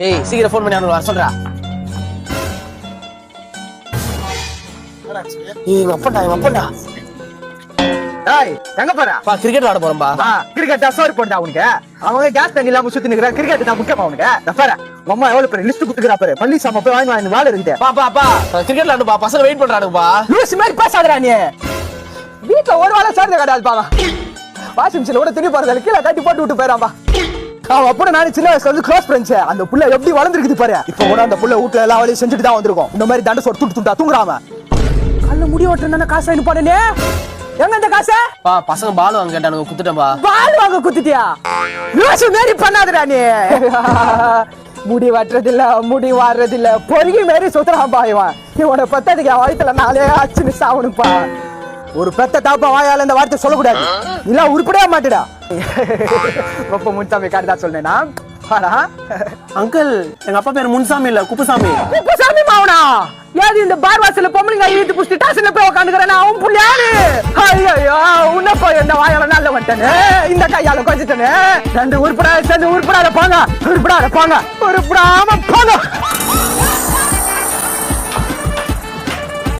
ஏய் சீக்கிரம் ஃபோன் பண்ணி அவனுக்கு வர சொல்றா. ஏய் அப்படா டேய் எங்க போற? பா கிரிக்கெட் ஆட போறோம்பா. கிரிக்கெட் சோறு போடுடா உனக்கு. அவங்க கேஸ் தண்ணி இல்லாம சுத்தி நிக்கிற கிரிக்கெட் தான் முக்கியமா உனக்கு. பாரு அம்மா எவ்வளவு பெரிய லிஸ்ட் குடுக்குறா பாரு. பள்ளி சாம போய் வாங்கி வேலை இருக்கு. பா கிரிக்கெட் விளையாடுப்பா, பசங்க வெயிட் பண்றானுங்கப்பா. லூஸ் மாதிரி பேசாதடா நீ. வீட்டுல ஒரு வேளை சார்ஜ் கிடையாது பாங்க. வாஷிங் மிஷின்ல கூட துணி போறதால கீழே கட்டி போட்டு விட்டு போயிடாம்பா. அவன் அப்போ நான் சின்ன வயசுல வந்து க்ளோஸ் ஃப்ரெண்ட்ஸ். அந்த புள்ள எப்படி வளர்ந்துருக்குது பாரு. இப்போ கூட அந்த புள்ள வீட்டுல எல்லா வேலையும் செஞ்சுட்டு தான் வந்திருக்கும். இந்த மாதிரி தண்டை சோறு துட்டு துண்டா தூங்குறாம கல்ல முடி ஓட்டுறேன்னு காசு வாங்கி போனே. எங்க இந்த காசு? பா பசங்க பால் வாங்க கேட்டானுங்க, குத்துட்டேன்பா. பால் வாங்க குத்துட்டியா? லூசு மாதிரி பண்ணாதடா நீ. முடி முடி வாடுறதில்ல பொறுகி மாரி சுத்துறான்பா இவன். இவனை பத்ததுக்கு என் வயிற்றுல நாளே ஆச்சுன்னு சாவணுப்பா. ஒரு பெத்த தாப்பா வாயால இந்த வார்த்தை சொல்லக்கூடாது. இல்ல உருப்படவே மாட்டுடா. ரொம்ப முன்சாமி காட்டுதான் சொன்னேனா? அங்கிள் எங்க அப்பா பேர் முன்சாமி இல்ல குப்புசாமி. குப்புசாமி மாவனா? ஏது இந்த பார் வாசல்ல பொம்பளைங்க இழுத்து புடிச்சு டாஸ்ல போய் உட்காந்துக்கிறேன். அவன் புள்ளையாரு. ஐயோ உன்ன போய் இந்த வாயால நல்ல வந்துட்டேனே, இந்த கையால கொஞ்சிட்டேனே. ரெண்டு உருப்படாத போங்க, உருப்படாம போங்க.